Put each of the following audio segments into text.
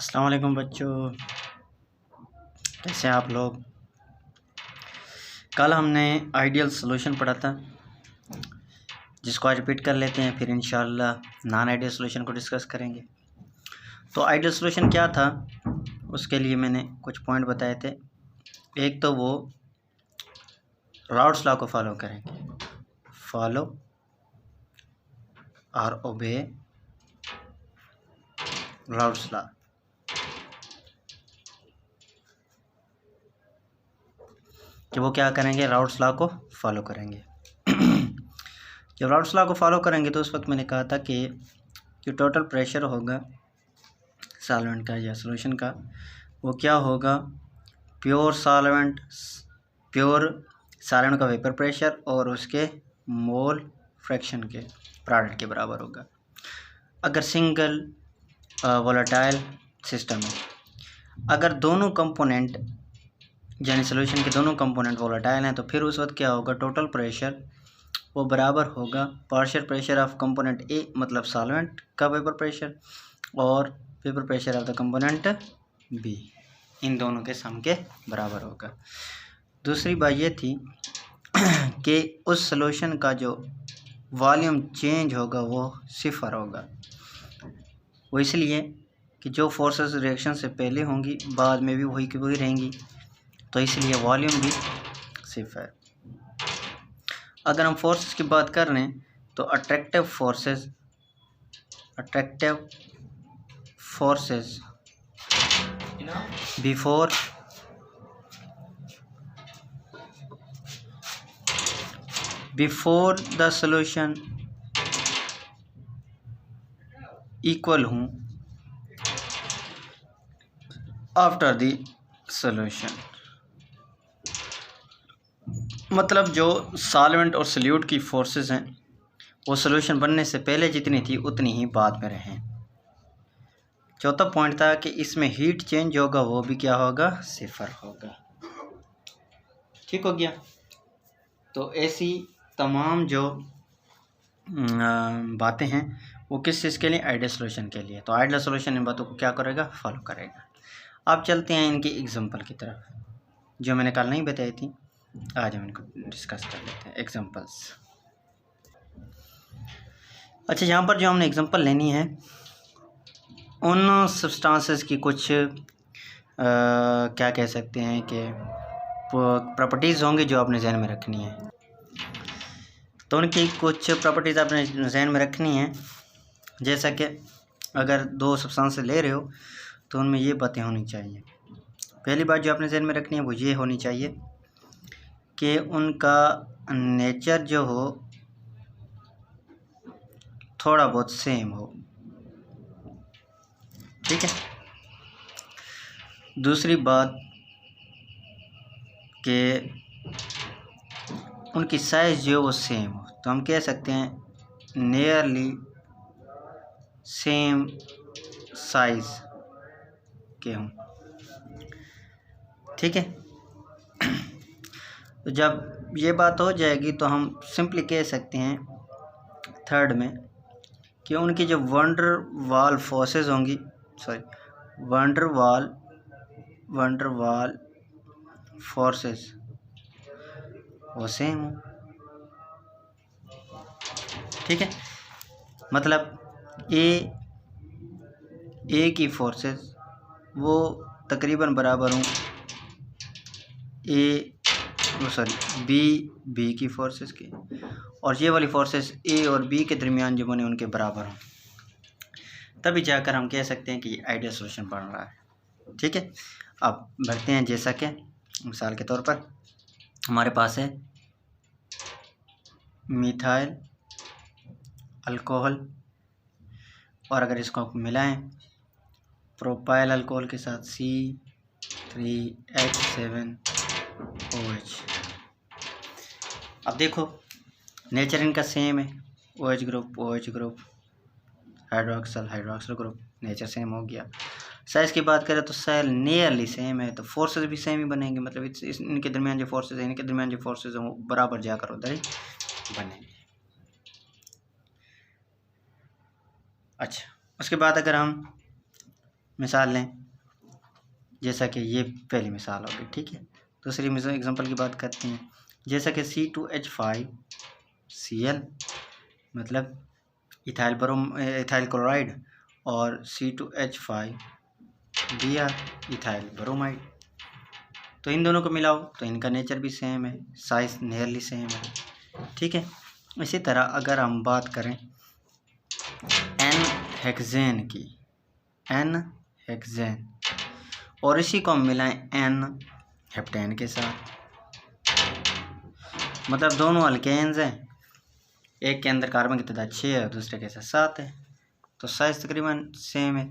अस्सलाम वालेकुम बच्चों, कैसे हैं आप लोग। कल हमने आइडियल सॉल्यूशन पढ़ा था, जिसको आज रिपीट कर लेते हैं, फिर इंशाल्लाह नॉन आइडियल सॉल्यूशन को डिस्कस करेंगे। तो आइडियल सॉल्यूशन क्या था, उसके लिए मैंने कुछ पॉइंट बताए थे। एक तो वो राउट्स लॉ को फॉलो करेंगे, फॉलो और ओबे राउट्स लॉ। कि वो क्या करेंगे, राउट्स लॉ को फॉलो करेंगे। जब राउट्स लॉ को फॉलो करेंगे तो उस वक्त मैंने कहा था कि जो टोटल प्रेशर होगा सॉल्वेंट का या सॉल्यूशन का, वो क्या होगा, प्योर सॉल्वेंट का वेपर प्रेशर और उसके मोल फ्रैक्शन के प्रोडक्ट के बराबर होगा। अगर सिंगल वोलेटाइल सिस्टम है, अगर दोनों कंपोनेंट यानी सॉल्यूशन के दोनों कंपोनेंट वोलेटाइल हैं, तो फिर उस वक्त क्या होगा, टोटल प्रेशर वो बराबर होगा partial pressure of component A, मतलब सॉल्वेंट का वेपर प्रेशर, और vapour pressure of the component B, इन दोनों के सम के बराबर होगा। दूसरी बात ये थी कि उस सॉल्यूशन का जो वॉल्यूम चेंज होगा वो सिफर होगा। वो इसलिए कि जो फोर्सेस रिएक्शन से पहले होंगी बाद में भी वही की वही रहेंगी, तो इसलिए वॉल्यूम भी सिफर। अगर हम फोर्सेस की बात कर रहे हैं तो attractive forces before the solution equal हूँ आफ्टर द सॉल्यूशन। मतलब जो सॉल्वेंट और सॉल्यूट की फोर्सेस हैं वो सॉल्यूशन बनने से पहले जितनी थी उतनी ही बाद में रहें। चौथा पॉइंट था कि इसमें हीट चेंज होगा, वो भी क्या होगा, सिफर होगा। ठीक हो गया। तो ऐसी तमाम जो बातें हैं वो किस चीज़ के लिए, आइडियल सॉल्यूशन के लिए। तो आइडियल सॉल्यूशन इन बातों को क्या करेगा, फॉलो करेगा। अब चलते हैं इनकी एग्जांपल की तरफ, जो मैंने कल नहीं बताई थी, आज हम इनको डिस्कस कर लेते हैं। एग्जांपल्स। अच्छा, यहाँ पर जो हमने एग्जांपल लेनी है उन सब्सटेंसेस की कुछ क्या कह सकते हैं कि प्रॉपर्टीज़ होंगी जो आपने जहन में रखनी है। तो उनकी कुछ प्रॉपर्टीज़ आपने जहन में रखनी है, जैसा कि अगर दो सब्सटेंसेस ले रहे हो तो उनमें ये बातें होनी चाहिए। पहली बात जो आपने जहन में रखनी है वो ये होनी चाहिए कि उनका नेचर जो हो थोड़ा बहुत सेम हो। ठीक है। दूसरी बात कि उनकी साइज़ जो वो सेम हो, तो हम कह सकते हैं नियरली सेम साइज़ के हों। ठीक है। तो जब ये बात हो जाएगी तो हम सिंपली कह सकते हैं थर्ड में कि उनकी जो वंडर वाल फोर्सेस होंगी, वंडर वाल फोर्सेस वो सेम हो। ठीक है। मतलब ए की फोर्सेस वो तकरीबन बराबर हों बी की फोर्सेस के, और ये वाली फोर्सेस ए और बी के दरमियान जो बने उनके बराबर हों, तभी जाकर हम कह सकते हैं कि आइडियल सॉल्यूशन बन रहा है। ठीक है। अब बढ़ते हैं, जैसा कि मिसाल के तौर पर हमारे पास है मिथाइल अल्कोहल, और अगर इसको आप मिलाएं प्रोपाइल अल्कोहल के साथ C3H7OH। अब देखो नेचर इनका सेम है, OH group, hydroxyl group, nature same हो गया। साइज़ की बात करें तो सेल नियरली सेम है, तो फोर्सेस भी सेम ही बनेंगे। मतलब इनके दरमियान जो फोर्सेस हैं, इनके दरमियान जो फोर्सेस हैं वो बराबर जाकर उधर ही बनेंगे। अच्छा, उसके बाद अगर हम मिसाल लें, जैसा कि ये पहली मिसाल होगी, ठीक है। दूसरी एग्जांपल की बात करते हैं, जैसा कि C2H5Cl मतलब इथाइल क्लोराइड और C2H5Br इथाइल ब्रोमाइड। तो इन दोनों को मिलाओ तो इनका नेचर भी सेम है, साइज नियरली सेम है, ठीक है। इसी तरह अगर हम बात करें N हेक्सेन की, N हेक्सेन, और इसी को हम मिलाएं N हेप्टेन के साथ, मतलब दोनों अल्केन्स हैं, एक के अंदर कार्बन की तादाद 6 है और दूसरे के साथ 7 है, तो साइज तकरीबन सेम है।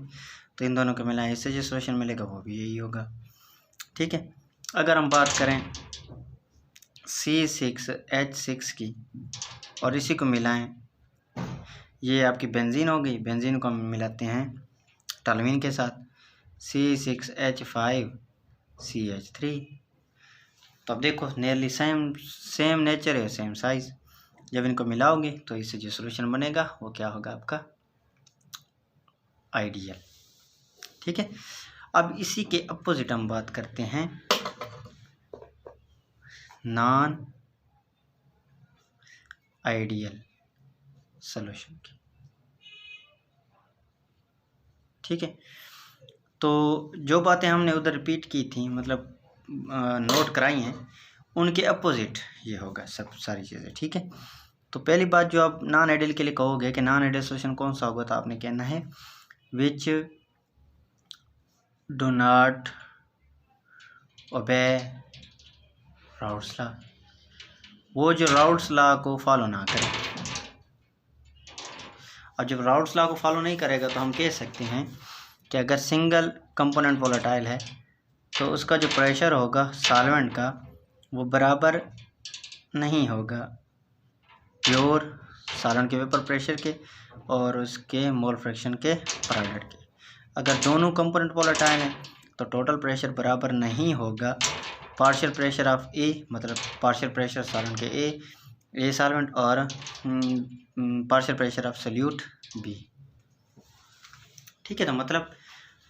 तो इन दोनों को मिलाएं, इससे जो सोल्यूशन मिलेगा वो भी यही होगा, ठीक है। अगर हम बात करें C6H6 की और इसी को मिलाएं, ये आपकी बेंजीन हो गई, बेंजीन को हम मिलाते हैं टॉल्यूइन के साथ C6H5CH3, तो अब देखो नियरली सेम नेचर है, सेम साइज। जब इनको मिलाओगे तो इससे जो सोल्यूशन बनेगा वो क्या होगा, आपका आइडियल, ठीक है। अब इसी के अपोजिट हम बात करते हैं नॉन आइडियल सोल्यूशन की, ठीक है। तो जो बातें हमने उधर रिपीट की थी, मतलब नोट कराई हैं, उनके अपोजिट ये होगा सब सारी चीज़ें, ठीक है। तो पहली बात जो आप नॉन आइडियल के लिए कहोगे कि नॉन आइडियल सोल्यूशन कौन सा होगा, तो आपने कहना है which do not obey Raoult's law, वो जो राउल्ट्स लॉ को फॉलो ना करे। अब जब राउल्ट्स लॉ को फॉलो नहीं करेगा तो हम कह सकते हैं कि अगर सिंगल कंपोनेंट वोलेटाइल है तो उसका जो प्रेशर होगा सॉल्वेंट का वो बराबर नहीं होगा प्योर सॉल्वेंट के वेपर प्रेशर के और उसके मोल फ्रैक्शन के प्रोडक्ट के। अगर दोनों कंपोनेंट वोलेटाइल हैं तो टोटल प्रेशर बराबर नहीं होगा पार्शियल प्रेशर ऑफ ए, मतलब पार्शियल प्रेशर सॉल्वेंट के ए सॉल्वेंट, और partial pressure of solute B, ठीक है। तो मतलब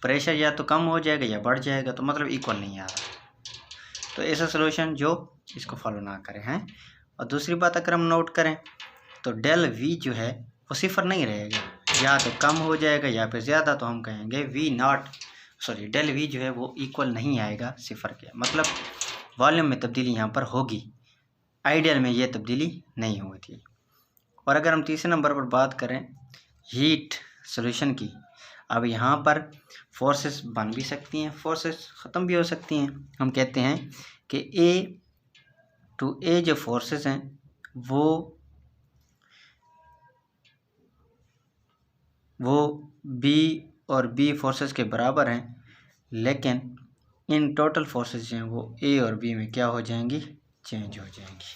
प्रेशर या तो कम हो जाएगा या बढ़ जाएगा, तो मतलब इक्वल नहीं आ रहा, तो ऐसा सोल्यूशन जो इसको फॉलो ना करें हैं। और दूसरी बात अगर हम नोट करें तो डेल वी जो है वो सिफर नहीं रहेगा, या तो कम हो जाएगा या फिर ज़्यादा, तो हम कहेंगे डेल वी जो है वो इक्वल नहीं आएगा सिफर के, मतलब वॉल्यूम में तब्दीली यहाँ पर होगी, आइडियल में ये तब्दीली नहीं हुई थी। और अगर हम तीसरे नंबर पर बात करें हीट सोल्यूशन की, अब यहाँ पर फोर्सेस बन भी सकती हैं, फोर्सेस ख़त्म भी हो सकती हैं। हम कहते हैं कि ए टू ए जो फोर्सेस हैं वो बी और बी फोर्सेस के बराबर हैं, लेकिन इन टोटल फोर्सेस जो हैं वो ए और बी में क्या हो जाएंगी, चेंज हो जाएंगी।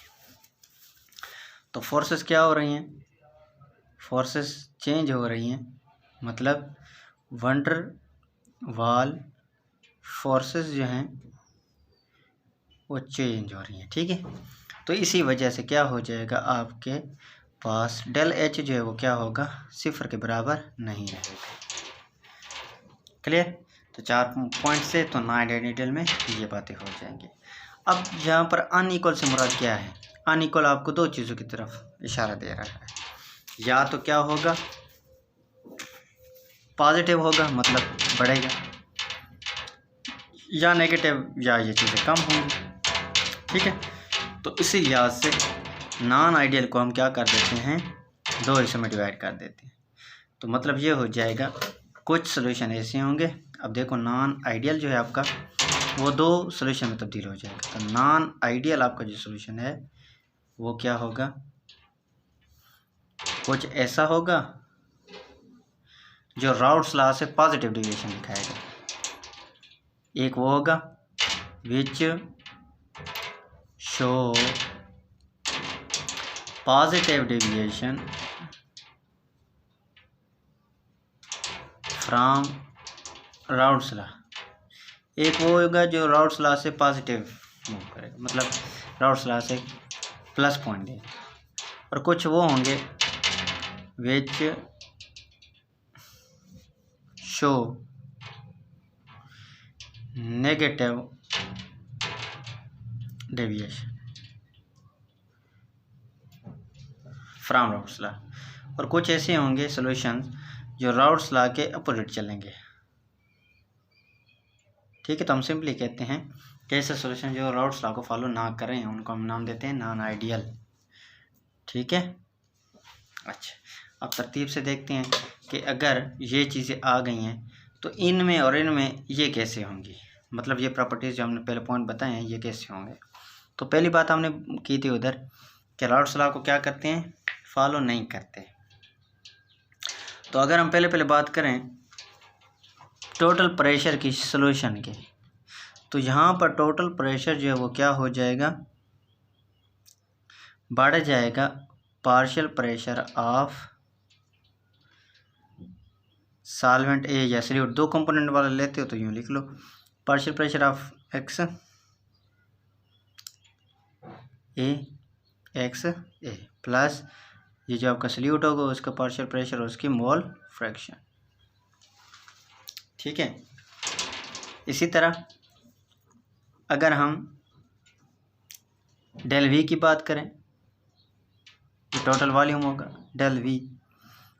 तो फोर्सेस क्या हो रही हैं, फोर्सेस चेंज हो रही हैं, मतलब वंडर वाल फोर्सेस जो हैं वो चेंज हो रही हैं, ठीक है। तो इसी वजह से क्या हो जाएगा, आपके पास डेल एच जो है वो क्या होगा, सिफर के बराबर नहीं रहेगा। क्लियर। तो 4 पॉइंट से तो नॉन आइडियल में ये बातें हो जाएंगी। अब यहाँ पर अनइक्वल से मुराद क्या है, अनइक्वल आपको दो चीज़ों की तरफ इशारा दे रहा है, या तो क्या होगा पॉजिटिव होगा मतलब बढ़ेगा, या नेगेटिव, या ये चीज़ें कम होंगी, ठीक है। तो इसी लिहाज से नॉन आइडियल को हम क्या कर देते हैं, दो हिस्सों में डिवाइड कर देते हैं। तो मतलब ये हो जाएगा, कुछ सोल्यूशन ऐसे होंगे, अब देखो नॉन आइडियल जो है आपका वो दो सोल्यूशन में तब्दील हो जाएगा। तो नॉन आइडियल आपका जो सोल्यूशन है वो क्या होगा, कुछ ऐसा होगा जो राउल्ट्स लॉ से पॉजिटिव डेविएशन दिखाएगा, एक वो होगा which show positive deviation from Raoult's law, एक वो होगा जो राउल्ट्स लॉ से पॉजिटिव मूव करेगा, मतलब राउल्ट्स लॉ से प्लस पॉइंट देगा, और कुछ वो होंगे which show negative deviation from routes law, और कुछ ऐसे होंगे सॉल्यूशन जो राउट्स लॉ के अपोजिट चलेंगे। ठीक है, तो हम सिंपली कहते हैं कि ऐसे सॉल्यूशन जो राउट्स लॉ को फॉलो ना करें उनको हम नाम देते हैं नॉन आइडियल। ठीक है, अच्छा अब तरतीब से देखते हैं कि अगर ये चीज़ें आ गई हैं तो इनमें और इनमें ये कैसे होंगी, मतलब ये प्रॉपर्टीज़ जो हमने पहले पॉइंट बताए हैं ये कैसे होंगे। तो पहली बात हमने की थी उधर कि राउट्स लॉ को क्या करते हैं, फॉलो नहीं करते। तो अगर हम पहले बात करें टोटल प्रेशर की सॉल्यूशन के, तो यहाँ पर टोटल प्रेशर जो है वो क्या हो जाएगा, बढ़ जाएगा पार्शियल प्रेशर ऑफ सॉल्वेंट ए या सॉल्यूट। दो कंपोनेंट वाला लेते हो तो यूँ लिख लो, partial pressure of X A plus ये जो आपका सॉल्यूट होगा उसका पार्शियल प्रेशर और उसकी मोल फ्रैक्शन। ठीक है, इसी तरह अगर हम डेल वी की बात करें, जो टोटल वॉल्यूम होगा डेल वी,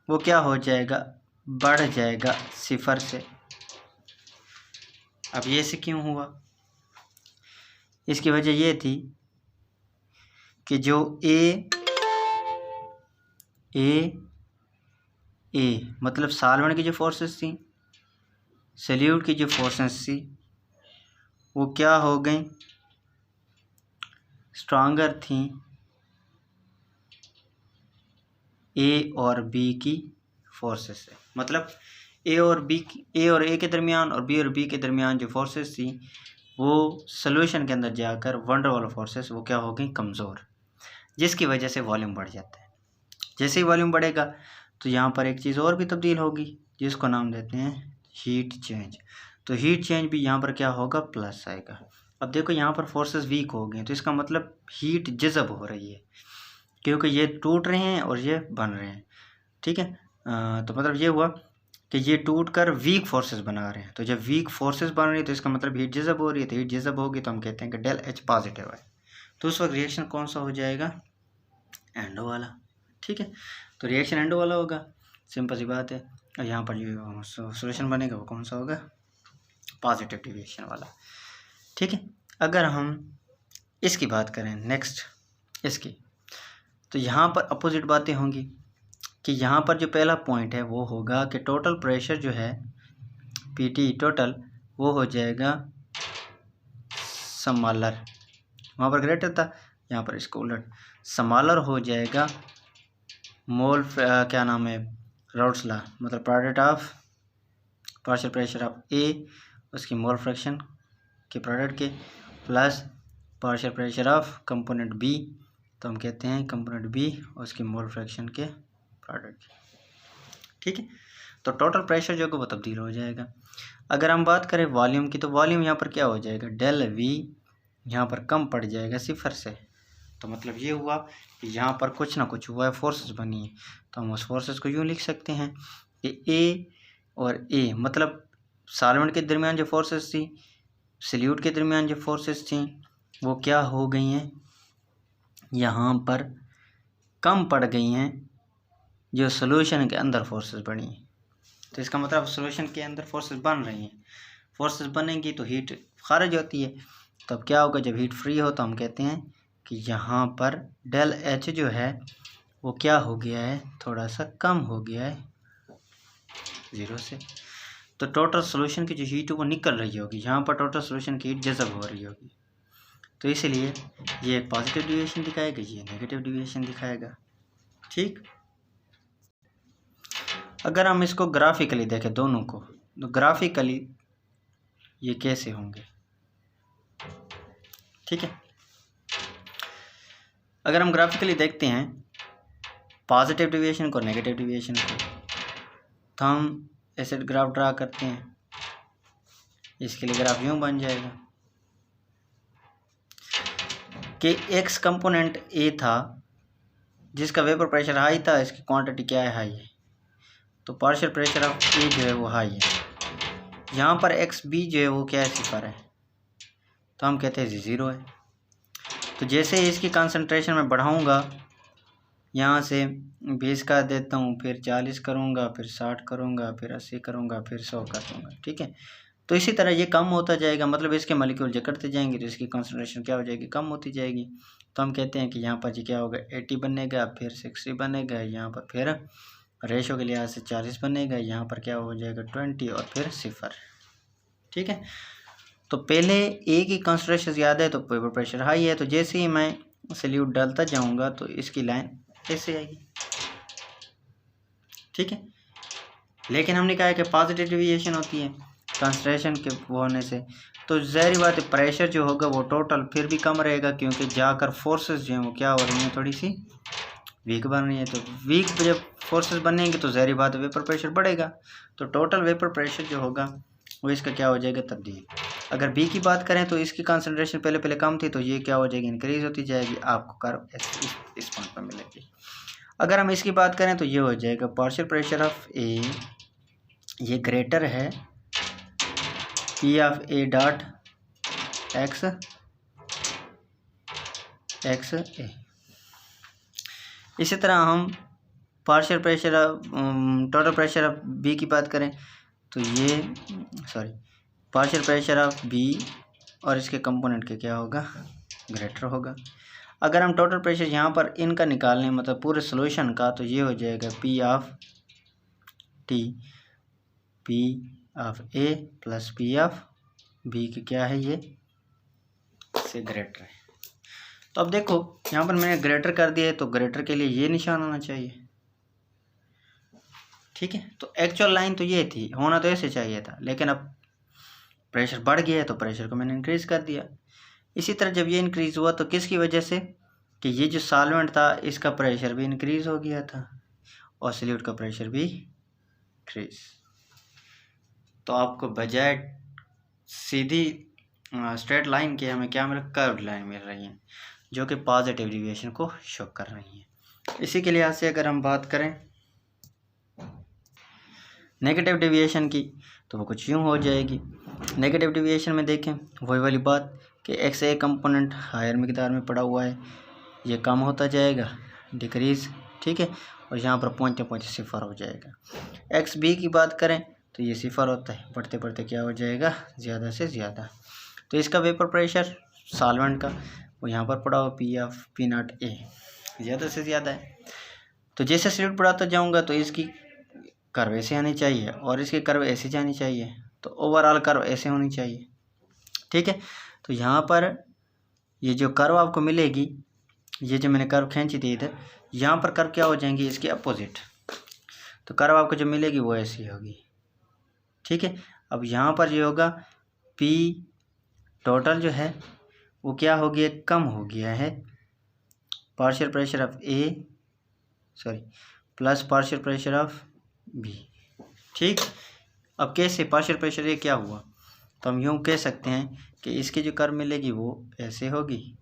वो क्या हो जाएगा, बढ़ जाएगा 0 से। अब ये से क्यों हुआ, इसकी वजह ये थी कि जो ए मतलब सॉल्वेंट की जो फोर्सेस थी, सॉल्यूट की जो फोर्सेस थी, वो क्या हो गई, स्ट्रॉन्गर थी ए और बी की फोर्सेस से। मतलब ए और ए के दरमियान और बी के दरमियान जो फोर्सेस थी वो सॉल्यूशन के अंदर जाकर वंडर वाल फोर्सेस वो क्या हो गई, कमज़ोर, जिसकी वजह से वॉल्यूम बढ़ जाता है। जैसे ही वॉल्यूम बढ़ेगा तो यहाँ पर एक चीज़ और भी तब्दील होगी जिसको नाम देते हैं हीट चेंज। तो हीट चेंज भी यहाँ पर क्या होगा, प्लस आएगा। अब देखो यहाँ पर फोर्सेस वीक हो गए तो इसका मतलब हीट जज़ब हो रही है, क्योंकि ये टूट रहे हैं और ये बन रहे हैं। ठीक है, तो मतलब ये हुआ कि ये टूट कर वीक फोर्सेस बना रहे हैं। तो जब वीक फोर्सेस बन रही है तो इसका मतलब हीट जज़ब हो रही है। तो हीट जज़ब होगी तो हम कहते हैं कि डेल एच पॉजिटिव है। तो उस वक्त रिएक्शन कौन सा हो जाएगा, एंडो वाला। ठीक है, तो रिएक्शन एंडो वाला होगा, सिंपल सी बात है। और यहाँ पर जो सॉल्यूशन बनेगा वो कौन सा होगा, पॉजिटिव डेविएशन वाला। ठीक है, अगर हम इसकी बात करें नेक्स्ट इसकी, तो यहाँ पर अपोजिट बातें होंगी कि यहाँ पर जो पहला पॉइंट है वो होगा कि टोटल प्रेशर जो है पीटी टोटल वो हो जाएगा स्मॉलर, वहाँ पर ग्रेटर था, यहाँ पर इसको उलट स्मॉलर हो जाएगा मोल क्या नाम है, राउट्स लॉ, मतलब product of partial pressure of A उसकी मोल फ्रैक्शन के प्रोडक्ट के plus partial pressure of component B, तो हम कहते हैं कंपोनेंट बी उसकी मोल फ्रैक्शन के प्रोडक्ट। ठीक है, तो टोटल प्रेशर जो है वो तब्दील हो जाएगा। अगर हम बात करें वॉल्यूम की, तो वॉल्यूम यहाँ पर क्या हो जाएगा, डेल वी यहाँ पर कम पड़ जाएगा 0 से। तो मतलब ये हुआ कि यहाँ पर कुछ ना कुछ हुआ है, फोर्सेस बनी है। तो हम उस फोर्सेस को यूँ लिख सकते हैं कि ए और ए मतलब सॉल्वेंट के दरमियान जो फोर्सेस थी, सॉल्यूट के दरमियान जो फोर्सेस थी वो क्या हो गई हैं, यहाँ पर कम पड़ गई हैं जो सॉल्यूशन के अंदर फोर्सेस बनी हैं। तो इसका मतलब सॉल्यूशन के अंदर फोर्सेस बन रही हैं, फोर्सेस बनेंगी तो हीट खारिज होती है। तो अब क्या होगा, जब हीट फ्री हो तो हम कहते हैं कि यहाँ पर डेल एच जो है वो क्या हो गया है, थोड़ा सा कम हो गया है 0 से। तो टोटल सॉल्यूशन की जो हीट है वो निकल रही होगी, यहाँ पर टोटल सॉल्यूशन की हीट जज़ब हो रही होगी। तो इसलिए ये एक पॉजिटिव डिविएशन दिखाएगा, ये नेगेटिव डिविएशन दिखाएगा। ठीक, अगर हम इसको ग्राफिकली देखें दोनों को, तो ग्राफिकली ये कैसे होंगे। ठीक है, अगर हम ग्राफिकली देखते हैं पॉजिटिव डिविएशन को नेगेटिव डिविएशन को, तो हम ऐसे ग्राफ ड्रा करते हैं। इसके लिए ग्राफ यूँ बन जाएगा कि एक्स कंपोनेंट ए था जिसका वेपर प्रेशर हाई था, इसकी क्वांटिटी क्या है, हाई है, तो पार्शियल प्रेशर ऑफ ए जो है वो हाई है। यहाँ पर एक्स बी जो है वो क्या है, सिफर है, तो हम कहते हैं 0 है। तो जैसे इसकी कंसंट्रेशन में बढ़ाऊँगा, यहाँ से 20 का देता हूँ, फिर 40 करूँगा, फिर 60 करूँगा, फिर 80 करूँगा, फिर 100 कर दूँगा, ठीक है। तो इसी तरह ये कम होता जाएगा, मतलब इसके मॉलिक्यूल जकड़ते जाएंगे तो इसकी कंसंट्रेशन क्या हो जाएगी, कम होती जाएगी। तो हम कहते हैं कि यहाँ पर जी क्या होगा, 80 बनेगा, फिर 60 बनेगा, यहाँ पर फिर रेशो के लिहाज से 40 बनेगा, यहाँ पर क्या हो जाएगा 20 और फिर 0, ठीक है। तो पहले ए की कंसंट्रेशन ज़्यादा है तो वेपर प्रेशर हाई है, तो जैसे ही मैं सल्यूट डालता जाऊँगा तो इसकी लाइन ऐसे आएगी, ठीक है। लेकिन हमने कहा है कि पॉजिटिव डेविएशन होती है कंसंट्रेशन के वो होने से, तो ज़ाहिर बात है प्रेशर जो होगा वो टोटल फिर भी कम रहेगा, क्योंकि जाकर फोर्सेस जो हैं वो क्या हो रही हैं, थोड़ी सी वीक बन रही है। तो वीक जब फोर्सेस बनेंगे तो ज़ाहिर बात है वेपर प्रेशर बढ़ेगा, तो टोटल वेपर प्रेशर जो होगा वो इसका क्या हो जाएगा, तब्दील। अगर बी की बात करें तो इसकी कंसंट्रेशन पहले कम थी, तो ये क्या हो जाएगी, इंक्रीज होती जाएगी, आपको कर्व इस पॉइंट पर मिलेगी। अगर हम इसकी बात करें तो ये हो जाएगा पार्शियल प्रेशर ऑफ ए, ये ग्रेटर है P of A dot X A. इसी तरह हम partial pressure total pressure of B की बात करें तो ये पार्शियल प्रेशर ऑफ बी और इसके कंपोनेंट के क्या होगा, ग्रेटर होगा। अगर हम टोटल प्रेशर यहाँ पर इनका निकालें, मतलब पूरे सॉल्यूशन का, तो ये हो जाएगा P of T, P of A plus P of B की क्या है, ये से ग्रेटर है। तो अब देखो यहाँ पर मैंने ग्रेटर कर दिया है, तो ग्रेटर के लिए ये निशान होना चाहिए, ठीक है। तो एक्चुअल लाइन तो ये थी, होना तो ऐसे चाहिए था, लेकिन अब प्रेशर बढ़ गया है तो प्रेशर को मैंने इंक्रीज़ कर दिया। इसी तरह जब ये इंक्रीज़ हुआ तो किसकी वजह से, कि ये जो सॉल्वेंट था इसका प्रेशर भी इंक्रीज़ हो गया था और सॉल्यूट का प्रेशर भी इंक्रीज। तो आपको बजाय सीधी स्ट्रेट लाइन के हमें क्या मिल, कर्व्ड लाइन मिल रही है, जो कि पॉजिटिव डेविएशन को शो कर रही है। इसी के लिहाज से अगर हम बात करें नेगेटिव डेविएशन की, तो वो कुछ यूँ हो जाएगी। नेगेटिव डेविएशन में देखें वही वाली बात कि एक्स ए कंपोनेंट हायर मिकदार में पड़ा हुआ है, ये कम होता जाएगा, डिक्रीज़, ठीक है, और यहाँ पर पहुँचते पहुँचते 0 हो जाएगा। एक्स बी की बात करें तो ये 0 होता है, बढ़ते बढ़ते क्या हो जाएगा, ज़्यादा से ज़्यादा। तो इसका वेपर प्रेशर सॉल्वेंट का वो यहाँ पर पड़ा हुआ P of P not a, ज़्यादा से ज़्यादा है। तो जैसे सॉल्यूट बढ़ाता जाऊँगा तो इसकी कर्व ऐसे आनी चाहिए और इसकी कर्व ऐसे जानी चाहिए, तो ओवरऑल कर्व ऐसे होनी चाहिए, ठीक है। तो यहाँ पर ये जो कर्व आपको मिलेगी, ये जो मैंने कर्व खींची थी इधर, यहाँ पर कर्व क्या हो जाएंगी, इसके अपोजिट। तो कर्व आपको जो मिलेगी वो ऐसी होगी, ठीक है। अब यहाँ पर जो होगा पी टोटल जो है वो क्या हो गया, कम हो गया है, partial pressure of A plus partial pressure of B, ठीक। अब कैसे पार्शियल प्रेशर ये क्या हुआ, तो हम यूँ कह सकते हैं कि इसकी जो कर्व मिलेगी वो ऐसे होगी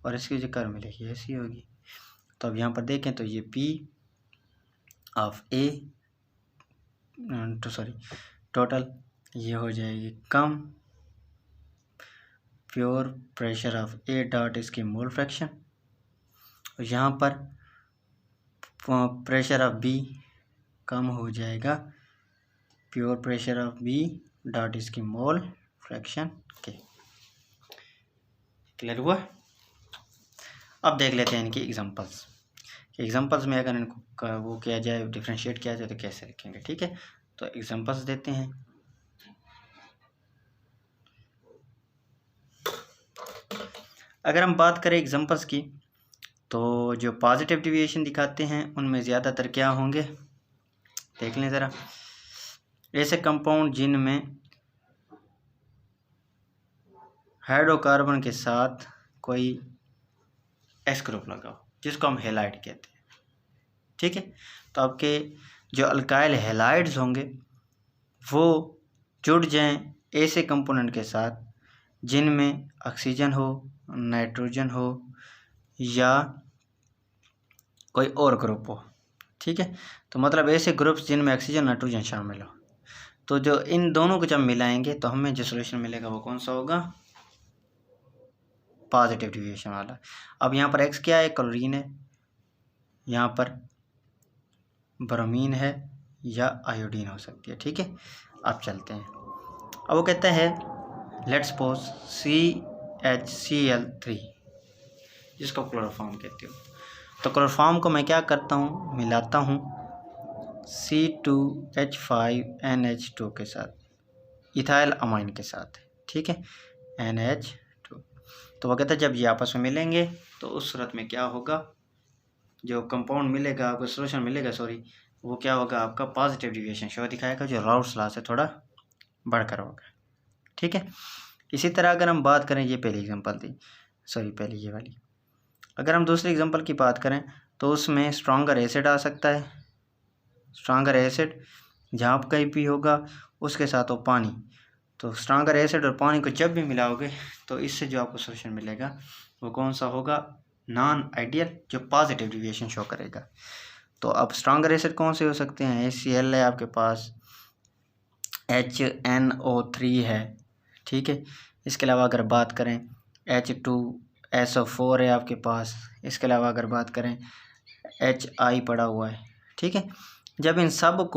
और इसकी जो कर्व मिलेगी ऐसी होगी। तो अब यहाँ पर देखें तो ये पी ऑफ ए टोटल ये हो जाएगी कम, pure pressure of A dot इसकी मोल फ्रैक्शन, और यहाँ पर प्रेशर ऑफ बी कम हो जाएगा, pure pressure of B dot इसकी मोल फ्रैक्शन के। क्लियर हुआ। अब देख लेते हैं इनकी एग्जांपल्स में अगर इनको वो किया जाए, डिफरेंशिएट किया जाए तो कैसे लिखेंगे, ठीक है। तो एग्जांपल्स देते हैं। अगर हम बात करें एग्जांपल्स की, तो जो पॉजिटिव डेविएशन दिखाते हैं उनमें ज़्यादातर क्या होंगे, देख लें ज़रा। ऐसे कंपाउंड जिनमें हाइड्रोकार्बन के साथ कोई एस ग्रुप लगा हो, जिसको हम हैलाइड कहते हैं, ठीक है। तो आपके जो अल्काइल हैलाइड्स होंगे वो जुड़ जाएं ऐसे कंपोनेंट के साथ जिनमें ऑक्सीजन हो, नाइट्रोजन हो या कोई और ग्रुप हो, ठीक है। तो मतलब ऐसे ग्रुप्स जिनमें ऑक्सीजन नाइट्रोजन शामिल हो। तो जो इन दोनों को जब मिलाएंगे तो हमें जो सोल्यूशन मिलेगा वो कौन सा होगा, पॉजिटिव डिविएशन वाला। अब यहाँ पर एक्स क्या है, क्लोरीन है, यहाँ पर ब्रोमीन है या आयोडीन हो सकती है। ठीक है, अब चलते हैं। अब वो कहता है लेट्स सपोज CHCl3 जिसको क्लोरोफॉर्म कहते हो। तो क्लोरोफॉर्म को मैं क्या करता हूँ, मिलाता हूँ C2H5NH2 के साथ, इथाइल अमाइन के साथ। ठीक है, NH2। तो वो कहता है जब ये आपस में मिलेंगे तो उस सूरत में क्या होगा, जो कंपाउंड मिलेगा आपको, सोल्यूशन मिलेगा सॉरी, वो क्या होगा, आपका पॉजिटिव डिविएशन शो दिखाएगा, जो राउट्स लॉ से थोड़ा बढ़कर होगा। ठीक है, इसी तरह अगर हम बात करें, ये पहली एग्जांपल थी, सॉरी पहली ये वाली। अगर हम दूसरी एग्जांपल की बात करें तो उसमें स्ट्रॉन्गर एसिड आ सकता है, स्ट्रॉन्गर एसिड जहाँ कहीं भी होगा उसके साथ हो पानी। तो स्ट्रॉन्गर एसिड और पानी को जब भी मिलाओगे तो इससे जो आपको सोल्यूशन मिलेगा वो कौन सा होगा, नॉन आइडियल, जो पॉजिटिव डिविएशन शो करेगा। तो अब स्ट्रॉन्गर एसिड कौन से हो सकते हैं, HCl है आपके पास, HNO3 है। ठीक है, इसके अलावा अगर बात करें H2SO4 है आपके पास। इसके अलावा अगर बात करें HI पड़ा हुआ है। ठीक है, जब इन सब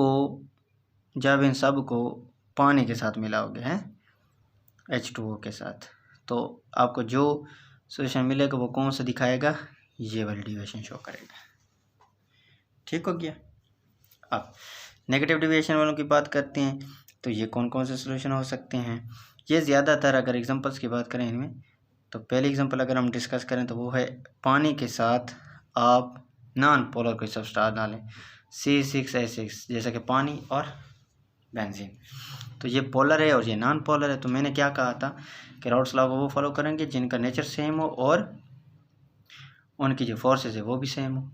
को पानी के साथ मिलाओगे हैं H2O के साथ, तो आपको जो सोल्यूशन मिलेगा वो कौन सा दिखाएगा, ये वाली डिविएशन शो करेगा। ठीक हो गया। अब नेगेटिव डिविएशन वालों की बात करते हैं, तो ये कौन कौन से सोल्यूशन हो सकते हैं। ये ज़्यादातर अगर एग्जांपल्स की बात करें इनमें, तो पहली एग्जांपल अगर हम डिस्कस करें तो वो है पानी के साथ आप नॉन पोलर कोई सब्सटेंस डालें, C6H6, जैसा कि पानी और बेंजीन। तो ये पोलर है और ये नॉन पोलर है। तो मैंने क्या कहा था कि राउट्स लॉ को वो फॉलो करेंगे जिनका नेचर सेम हो और उनकी जो फोर्सेस है वो भी सेम हो।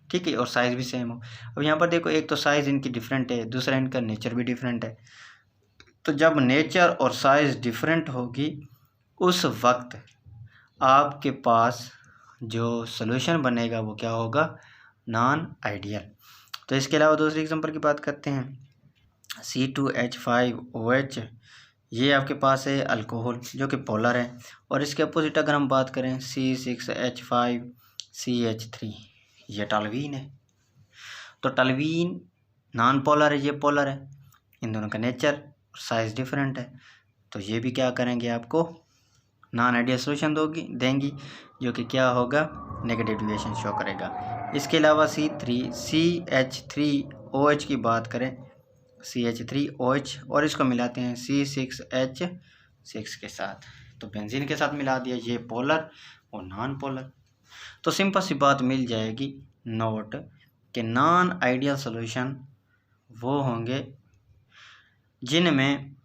ठीक है, और साइज़ भी सेम हो। अब यहाँ पर देखो, एक तो साइज़ इनकी डिफरेंट है, दूसरा इनका नेचर भी डिफरेंट है। तो जब नेचर और साइज़ डिफरेंट होगी उस वक्त आपके पास जो सोल्यूशन बनेगा वो क्या होगा, नॉन आइडियल। तो इसके अलावा दूसरी एग्जांपल की बात करते हैं, C2H5OH, ये आपके पास है अल्कोहल जो कि पोलर है, और इसके अपोजिट अगर हम बात करें C6H5CH3, ये टॉल्यूइन है। तो टॉल्यूइन नॉन पोलर है, ये पोलर है, इन दोनों का नेचर और साइज़ डिफरेंट है। तो ये भी क्या करेंगे, आपको नॉन आइडियल सोल्यूशन देंगी, जो कि क्या होगा, नेगेटिव डिविएशन शो करेगा। इसके अलावा CH3OH की बात करें, CH3OH, और इसको मिलाते हैं C6H6 के साथ, तो बेंजीन के साथ मिला दिया, ये पोलर और नॉन पोलर। तो सिंपल सी बात मिल जाएगी, नोट कि नॉन आइडियल सोल्यूशन वो होंगे जिनमें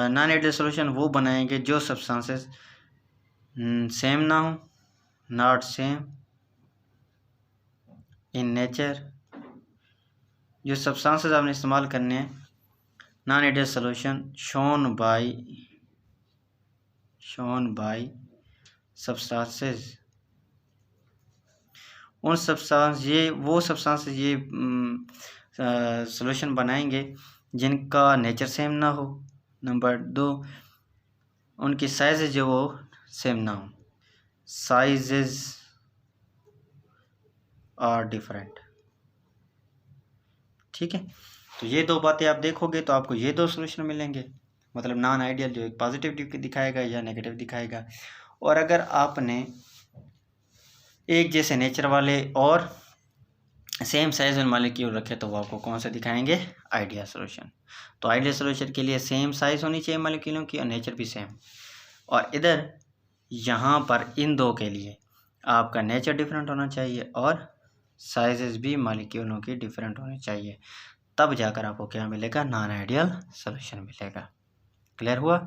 नॉन आइडियल सोल्यूशन वो बनाएंगे जो सब्सटेंसेस सेम ना हो, नॉट सेम इन नेचर। जो सब्सटेंसेस आपने इस्तेमाल करने हैं non ideal solution shown by substances, उन सब्सटेंस वो सब्सटेंसेस सोल्यूशन बनाएंगे जिनका नेचर सेम ना हो। नंबर 2, उनकी साइजेज जो वो सेम ना हो, साइजेज आर डिफरेंट। ठीक है, तो ये दो बातें आप देखोगे तो आपको ये दो सोल्यूशन मिलेंगे, मतलब नॉन आइडियल जो एक पॉजिटिव दिखाएगा या नेगेटिव दिखाएगा। और अगर आपने एक जैसे नेचर वाले और सेम साइज में मॉलिक्यूल रखे तो वो आपको कौन सा दिखाएंगे, आइडियल सोल्यूशन। तो आइडियल सोल्यूशन के लिए सेम साइज होनी चाहिए मॉलिक्यूलों की और नेचर भी सेम। और इधर यहाँ पर इन दो के लिए आपका नेचर डिफरेंट होना चाहिए और साइजेस भी मॉलिक्यूलों की डिफरेंट होनी चाहिए, तब जाकर आपको क्या मिलेगा, नॉन आइडियल सोल्यूशन मिलेगा। क्लियर हुआ।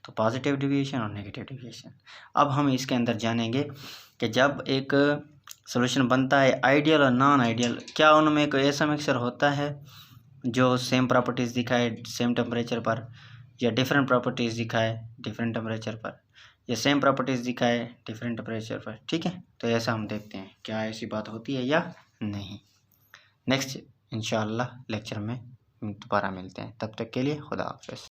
तो पॉजिटिव डिविएशन और नेगेटिव डिविएशन। अब हम इसके अंदर जानेंगे कि जब एक सोल्यूशन बनता है आइडियल और नॉन आइडियल, क्या उनमें कोई ऐसा मिक्सचर होता है जो सेम प्रॉपर्टीज़ दिखाए सेम टेम्परेचर पर, या डिफरेंट प्रॉपर्टीज़ दिखाए डिफरेंट टेम्परेचर पर, या सेम प्रॉपर्टीज़ दिखाए डिफरेंट टेम्परेचर पर। ठीक है, तो ऐसा हम देखते हैं क्या ऐसी बात होती है या नहीं। नेक्स्ट इंशाअल्लाह लेक्चर में दोबारा मिलते हैं। तब तक के लिए खुदा हाफ़िज़।